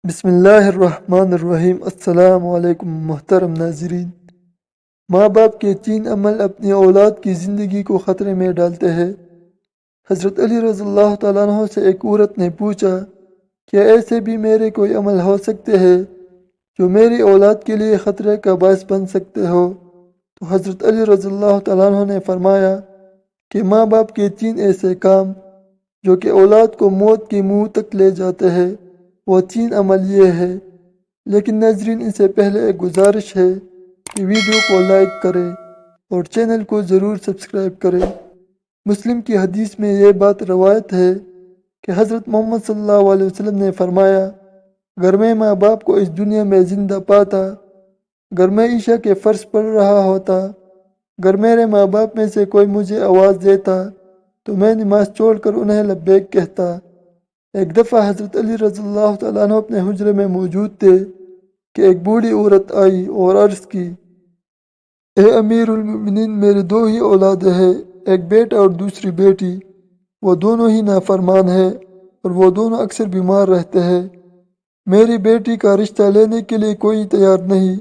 بسم اللہ الرحمن الرحیم۔ السلام علیکم محترم ناظرین۔ ماں باپ کے 3 عمل اپنی اولاد کی زندگی کو خطرے میں ڈالتے ہیں۔ حضرت علی رضی اللہ تعالیٰ عنہ سے ایک عورت نے پوچھا، کیا ایسے بھی میرے کوئی عمل ہو سکتے ہیں جو میری اولاد کے لیے خطرے کا باعث بن سکتے ہو؟ تو حضرت علی رضی اللہ تعالیٰ عنہ نے فرمایا کہ ماں باپ کے 3 ایسے کام جو کہ اولاد کو موت کے منہ تک لے جاتے ہیں، وہ 3 عمل یہ ہے۔ لیکن ناظرین، ان سے پہلے ایک گزارش ہے کہ ویڈیو کو لائک کریں اور چینل کو ضرور سبسکرائب کریں۔ مسلم کی حدیث میں یہ بات روایت ہے کہ حضرت محمد صلی اللہ علیہ وسلم نے فرمایا، اگر میں ماں باپ کو اس دنیا میں زندہ پاتا، اگر میں عشاء کے فرض پڑھ رہا ہوتا، اگر میرے ماں باپ میں سے کوئی مجھے آواز دیتا تو میں نماز چھوڑ کر انہیں لبیک کہتا۔ ایک دفعہ حضرت علی رضی اللہ تعالیٰ عنہ اپنے حجرے میں موجود تھے کہ ایک بوڑھی عورت آئی اور عرض کی، اے امیر المؤمنین، میرے 2 ہی اولادیں ہیں، ایک بیٹا اور دوسری بیٹی۔ وہ دونوں ہی نافرمان ہیں اور وہ دونوں اکثر بیمار رہتے ہیں۔ میری بیٹی کا رشتہ لینے کے لیے کوئی تیار نہیں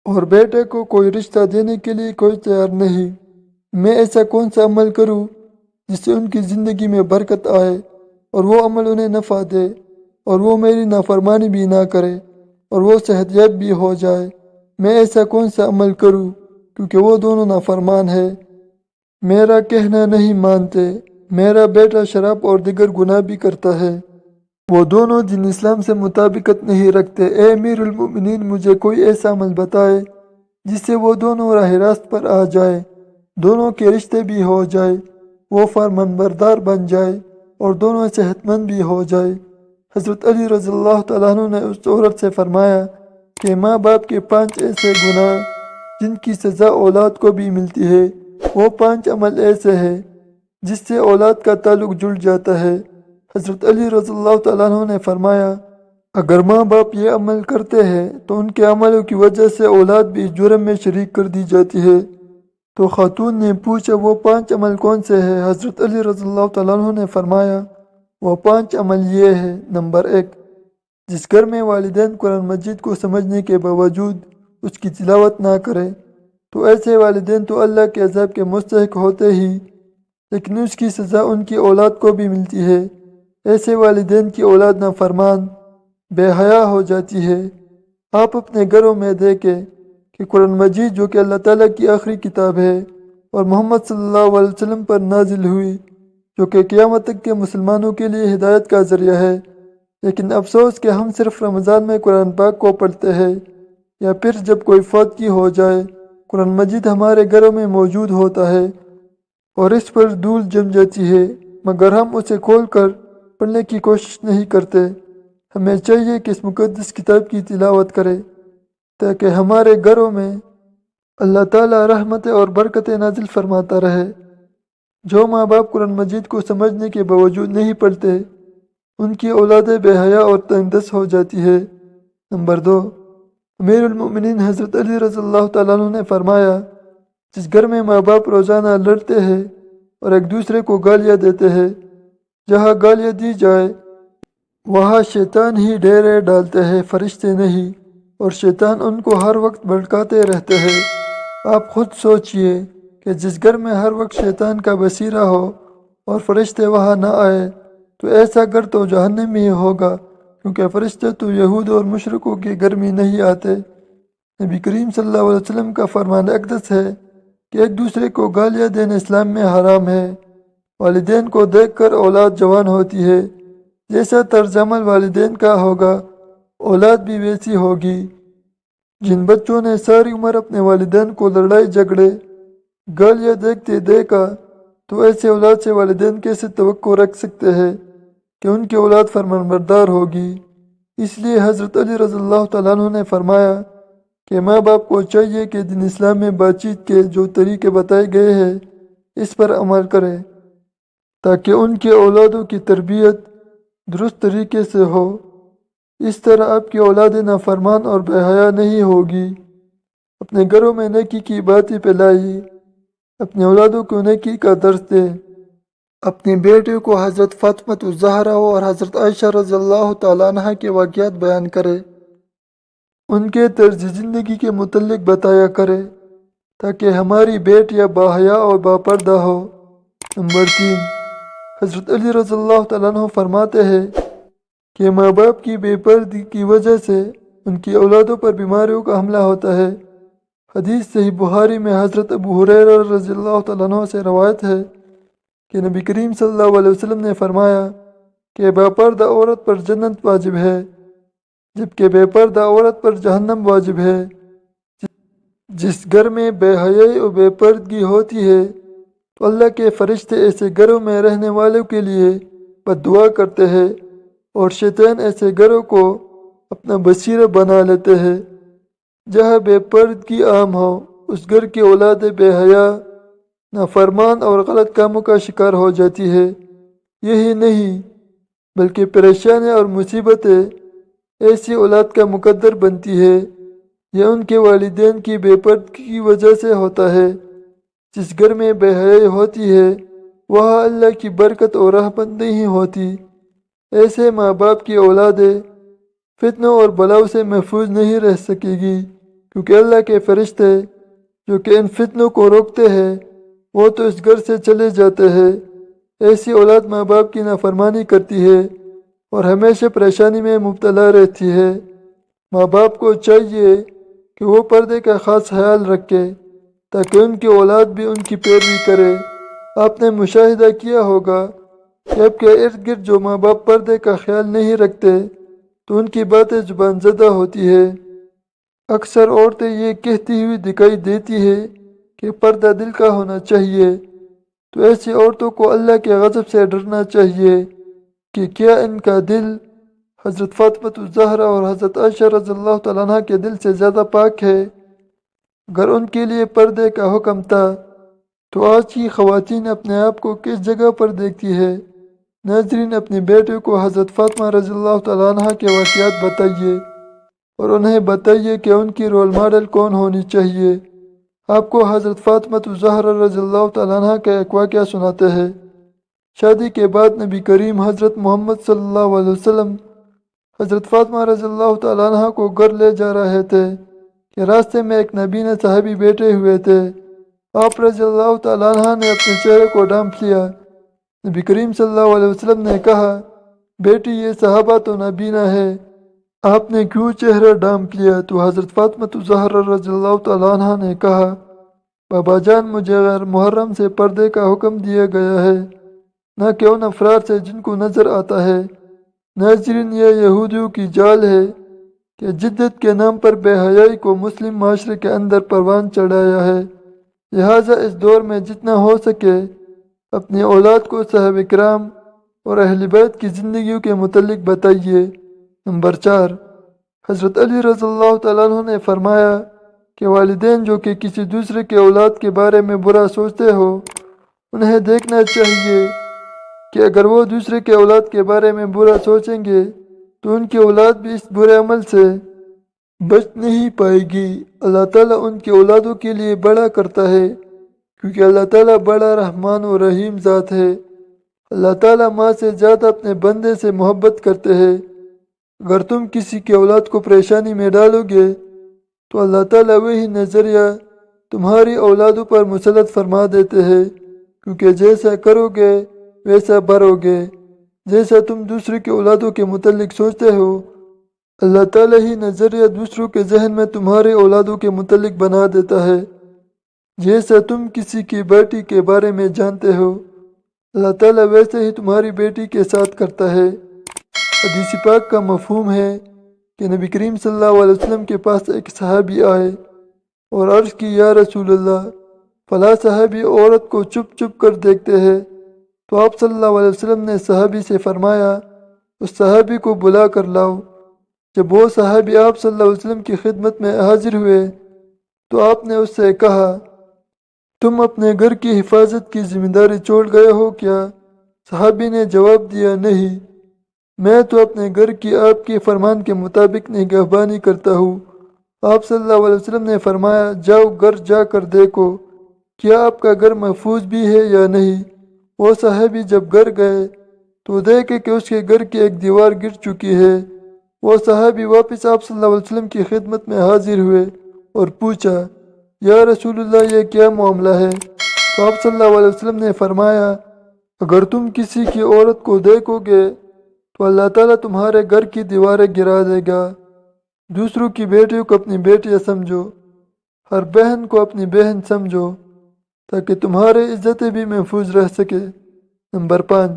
اور بیٹے کو کوئی رشتہ دینے کے لیے کوئی تیار نہیں۔ میں ایسا کون سا عمل کروں جس سے ان کی زندگی میں برکت آئے اور وہ عمل انہیں نفع دے اور وہ میری نافرمانی بھی نہ کرے اور وہ صحت یاب بھی ہو جائے؟ میں ایسا کون سا عمل کروں کیونکہ وہ دونوں نافرمان ہیں، میرا کہنا نہیں مانتے، میرا بیٹا شراب اور دیگر گناہ بھی کرتا ہے، وہ دونوں دین اسلام سے مطابقت نہیں رکھتے۔ اے امیر المؤمنین، مجھے کوئی ایسا عمل بتائے جس سے وہ دونوں راہ راست پر آ جائے، دونوں کے رشتے بھی ہو جائے، وہ فرمانبردار بن جائے اور دونوں صحت مند بھی ہو جائے۔ حضرت علی رضی اللہ تعالیٰ عنہ نے اس عورت سے فرمایا کہ ماں باپ کے 5 ایسے گناہ جن کی سزا اولاد کو بھی ملتی ہے، وہ 5 عمل ایسے ہیں جس سے اولاد کا تعلق جڑ جاتا ہے۔ حضرت علی رضی اللہ تعالیٰ عنہ نے فرمایا، اگر ماں باپ یہ عمل کرتے ہیں تو ان کے عملوں کی وجہ سے اولاد بھی اس جرم میں شریک کر دی جاتی ہے۔ تو خاتون نے پوچھا، وہ 5 عمل کون سے ہیں؟ حضرت علی رضی اللہ تعالیٰ عنہ نے فرمایا، وہ 5 عمل یہ ہے۔ نمبر 1، جس گھر میں والدین قرآن مجید کو سمجھنے کے باوجود اس کی تلاوت نہ کرے تو ایسے والدین تو اللہ کے عذاب کے مستحق ہوتے ہی، لیکن اس کی سزا ان کی اولاد کو بھی ملتی ہے۔ ایسے والدین کی اولاد نافرمان، بے حیا ہو جاتی ہے۔ آپ اپنے گھروں میں دیکھیں کہ قرآن مجید جو کہ اللہ تعالیٰ کی آخری کتاب ہے اور محمد صلی اللہ علیہ وسلم پر نازل ہوئی، جو کہ قیامت تک کے مسلمانوں کے لیے ہدایت کا ذریعہ ہے، لیکن افسوس کہ ہم صرف رمضان میں قرآن پاک کو پڑھتے ہیں، یا پھر جب کوئی فوتگی ہو جائے قرآن مجید ہمارے گھروں میں موجود ہوتا ہے اور اس پر دھول جم جاتی ہے، مگر ہم اسے کھول کر پڑھنے کی کوشش نہیں کرتے۔ ہمیں چاہیے کہ اس مقدس کتاب کی تلاوت کرے تاکہ ہمارے گھروں میں اللہ تعالیٰ رحمتیں اور برکتیں نازل فرماتا رہے۔ جو ماں باپ قرآن مجید کو سمجھنے کے باوجود نہیں پڑھتے، ان کی اولادیں بے حیا اور تنگ دست ہو جاتی ہے۔ نمبر 2، امیر المؤمنین حضرت علی رضی اللہ تعالیٰ عنہ نے فرمایا، جس گھر میں ماں باپ روزانہ لڑتے ہیں اور ایک دوسرے کو گالیاں دیتے ہیں، جہاں گالیاں دی جائے وہاں شیطان ہی ڈیرے ڈالتے ہیں، فرشتے نہیں، اور شیطان ان کو ہر وقت بھڑکاتے رہتے ہیں۔ آپ خود سوچئے کہ جس گھر میں ہر وقت شیطان کا بسیرا ہو اور فرشتے وہاں نہ آئے تو ایسا گھر تو جہنم ہی ہوگا، کیونکہ فرشتے تو یہود اور مشرکوں کے گھر میں نہیں آتے۔ نبی کریم صلی اللہ علیہ وسلم کا فرمان اقدس ہے کہ ایک دوسرے کو گالیاں دینا اسلام میں حرام ہے۔ والدین کو دیکھ کر اولاد جوان ہوتی ہے، جیسا طرز عمل والدین کا ہوگا اولاد بھی ویسی ہوگی۔ جن بچوں نے ساری عمر اپنے والدین کو لڑائی جھگڑے گالیاں دیکھتے دیکھا تو ایسے اولاد سے والدین کیسے توقع رکھ سکتے ہیں کہ ان کی اولاد فرمانبردار ہوگی؟ اس لیے حضرت علی رضی اللہ تعالیٰ عنہ نے فرمایا کہ ماں باپ کو چاہیے کہ دین اسلام میں بات چیت کے جو طریقے بتائے گئے ہیں اس پر عمل کریں تاکہ ان کے اولادوں کی تربیت درست طریقے سے ہو۔ اس طرح آپ کی اولادیں نافرمان اور بے حیا نہیں ہوگی۔ اپنے گھروں میں نیکی کی باتیں پھیلائیں، اپنے اولادوں کو نیکی کا درس دیں۔ اپنے بیٹے کو حضرت فاطمہ الزہرا اور حضرت عائشہ رضی اللہ تعالیٰ عنہ کے واقعات بیان کرے، ان کے طرز زندگی کے متعلق بتایا کرے تاکہ ہماری بیٹیاں باحیا اور باپردہ ہو۔ نمبر 3، حضرت علی رضی اللہ تعالیٰ عنہ فرماتے ہیں کہ ماں باپ کی بے پردگی کی وجہ سے ان کی اولادوں پر بیماریوں کا حملہ ہوتا ہے۔ حدیث صحیح بخاری میں حضرت ابو ہریرہ رضی اللہ تعالیٰ عنہ سے روایت ہے کہ نبی کریم صلی اللہ علیہ وسلم نے فرمایا کہ باپردہ عورت پر جنت واجب ہے، جبکہ بے پردہ عورت پر جہنم واجب ہے۔ جس گھر میں بے حیائی اور بے پردگی ہوتی ہے تو اللہ کے فرشتے ایسے گھروں میں رہنے والوں کے لیے بد دعا کرتے ہیں، اور شیطان ایسے گھروں کو اپنا بصیرہ بنا لیتے ہیں۔ جہاں بے پردگی عام ہو، اس گھر کی اولادیں بے حیا، نافرمان اور غلط کاموں کا شکار ہو جاتی ہے۔ یہی نہیں بلکہ پریشانیاں اور مصیبتیں ایسی اولاد کا مقدر بنتی ہے۔ یہ ان کے والدین کی بے پردگی کی وجہ سے ہوتا ہے۔ جس گھر میں بے حیائی ہوتی ہے وہاں اللہ کی برکت اور رحمت نہیں ہوتی۔ ایسے ماں باپ کی اولادیں فتنوں اور بلاؤں سے محفوظ نہیں رہ سکے گی، کیونکہ اللہ کے فرشتے جو کہ ان فتنوں کو روکتے ہیں وہ تو اس گھر سے چلے جاتے ہیں۔ ایسی اولاد ماں باپ کی نافرمانی کرتی ہے اور ہمیشہ پریشانی میں مبتلا رہتی ہے۔ ماں باپ کو چاہیے کہ وہ پردے کا خاص خیال رکھے تاکہ ان کی اولاد بھی ان کی پیروی کرے۔ آپ نے مشاہدہ کیا ہوگا کہ آپ کے ارد گرد جو ماں باپ پردے کا خیال نہیں رکھتے تو ان کی باتیں زبان زدہ ہوتی ہے۔ اکثر عورتیں یہ کہتی ہوئی دکھائی دیتی ہے کہ پردہ دل کا ہونا چاہیے، تو ایسی عورتوں کو اللہ کے غضب سے ڈرنا چاہیے کہ کیا ان کا دل حضرت فاطمہ الزہرا اور حضرت عائشہ رضی اللہ تعالیٰ عنہ کے دل سے زیادہ پاک ہے؟ اگر ان کے لیے پردے کا حکم تھا تو آج کی خواتین اپنے آپ کو کس جگہ پر دیکھتی ہے؟ ناظرین، اپنے بیٹے کو حضرت فاطمہ رضی اللہ تعالیٰ عنہ کے واقعات بتائیے اور انہیں بتائیے کہ ان کی رول ماڈل کون ہونی چاہیے۔ آپ کو حضرت فاطمہ الزہرا رضی اللہ تعالیٰ عنہ کا ایک واقعہ سناتے ہیں۔ شادی کے بعد نبی کریم حضرت محمد صلی اللہ علیہ وسلم حضرت فاطمہ رضی اللہ تعالیٰ عنہ کو گھر لے جا رہے تھے کہ راستے میں ایک نبینا صحابی بیٹھے ہوئے تھے۔ آپ رضی اللہ تعالیٰ عنہ نے اپنے چہرے کو ڈھانپ لیا۔ نبی کریم صلی اللہ علیہ وسلم نے کہا، بیٹی یہ صحابہ تو نابینا ہے، آپ نے کیوں چہرہ ڈھانپ لیا؟ تو حضرت فاطمہ الزہرا رضی اللہ تعالیٰ عنہ نے کہا، بابا جان، مجھے غیر محرم سے پردے کا حکم دیا گیا ہے، نہ کہ ان افراد سے جن کو نظر آتا ہے۔ ناظرین، یہ یہودیوں کی جال ہے کہ جدت کے نام پر بے حیائی کو مسلم معاشرے کے اندر پروان چڑھایا ہے۔ لہٰذا اس دور میں جتنا ہو سکے اپنی اولاد کو صحابہ کرام اور اہل بیت کی زندگیوں کے متعلق بتائیے۔ نمبر 4، حضرت علی رضی اللہ تعالیٰ عنہ نے فرمایا کہ والدین جو کہ کسی دوسرے کے اولاد کے بارے میں برا سوچتے ہو، انہیں دیکھنا چاہیے کہ اگر وہ دوسرے کے اولاد کے بارے میں برا سوچیں گے تو ان کی اولاد بھی اس برے عمل سے بچ نہیں پائے گی۔ اللہ تعالیٰ ان کی اولادوں کے لیے بڑا کرتا ہے، کیونکہ اللہ تعالیٰ بڑا رحمان و رحیم ذات ہے۔ اللہ تعالیٰ ماں سے زیادہ اپنے بندے سے محبت کرتے ہیں۔ اگر تم کسی کی اولاد کو پریشانی میں ڈالو گے تو اللہ تعالیٰ وہی نظریہ تمہاری اولادوں پر مسلط فرما دیتے ہیں، کیونکہ جیسا کرو گے ویسا بھرو گے۔ جیسا تم دوسرے کی اولادوں کے متعلق سوچتے ہو، اللہ تعالیٰ ہی نظریہ دوسروں کے ذہن میں تمہارے اولادوں کے متعلق بنا دیتا ہے۔ جیسا تم کسی کی بیٹی کے بارے میں جانتے ہو، اللہ تعالیٰ ویسے ہی تمہاری بیٹی کے ساتھ کرتا ہے۔ حدیث پاک کا مفہوم ہے کہ نبی کریم صلی اللہ علیہ وسلم کے پاس ایک صحابی آئے اور عرض کی، یا رسول اللہ، فلاں صحابی عورت کو چھپ چھپ کر دیکھتے ہیں۔ تو آپ صلی اللہ علیہ وسلم نے صحابی سے فرمایا، اس صحابی کو بلا کر لاؤ۔ جب وہ صحابی آپ صلی اللہ علیہ وسلم کی خدمت میں حاضر ہوئے تو آپ نے اس سے کہا، تم اپنے گھر کی حفاظت کی ذمہ داری چھوڑ گئے ہو کیا؟ صحابی نے جواب دیا، نہیں، میں تو اپنے گھر کی آپ کے فرمان کے مطابق نگہبانی کرتا ہوں۔ آپ صلی اللہ علیہ وسلم نے فرمایا، جاؤ گھر جا کر دیکھو کیا آپ کا گھر محفوظ بھی ہے یا نہیں، وہ صحابی جب گھر گئے تو دیکھے کہ اس کے گھر کی ایک دیوار گر چکی ہے۔ وہ صحابی واپس آپ صلی اللہ علیہ وسلم کی خدمت میں حاضر ہوئے اور پوچھا، یا رسول اللہ یہ کیا معاملہ ہے؟ تو آپ صلی اللہ علیہ وسلم نے فرمایا، اگر تم کسی کی عورت کو دیکھو گے تو اللہ تعالیٰ تمہارے گھر کی دیواریں گرا دے گا۔ دوسروں کی بیٹیوں کو اپنی بیٹیاں سمجھو، ہر بہن کو اپنی بہن سمجھو تاکہ تمہارے عزتیں بھی محفوظ رہ سکے۔ نمبر 5،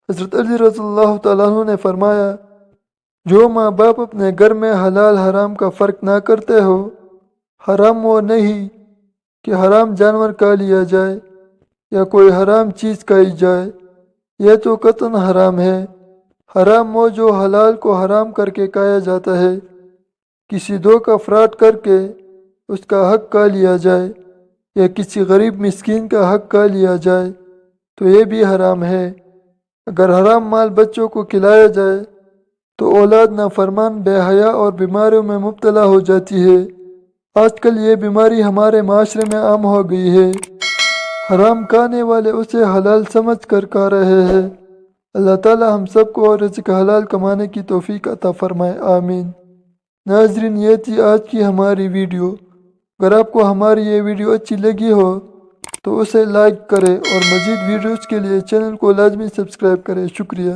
حضرت علی رضی اللہ تعالیٰ عنہ نے فرمایا، جو ماں باپ اپنے گھر میں حلال حرام کا فرق نہ کرتے ہو، حرام وہ نہیں کہ حرام جانور کھا لیا جائے یا کوئی حرام چیز کھائی جائے، یہ تو قطعاً حرام ہے۔ حرام وہ جو حلال کو حرام کر کے کھایا جاتا ہے، کسی دو کا فراڈ کر کے اس کا حق کھا لیا جائے یا کسی غریب مسکین کا حق کھا لیا جائے تو یہ بھی حرام ہے۔ اگر حرام مال بچوں کو کھلایا جائے تو اولاد نافرمان، بے حیا اور بیماریوں میں مبتلا ہو جاتی ہے۔ آج کل یہ بیماری ہمارے معاشرے میں عام ہو گئی ہے۔ حرام کھانے والے اسے حلال سمجھ کر کھا رہے ہیں۔ اللہ تعالی ہم سب کو رزق حلال کمانے کی توفیق عطا فرمائے، آمین۔ ناظرین، یہ تھی آج کی ہماری ویڈیو۔ اگر آپ کو ہماری یہ ویڈیو اچھی لگی ہو تو اسے لائک کریں اور مزید ویڈیوز کے لیے چینل کو لازمی سبسکرائب کریں۔ شکریہ۔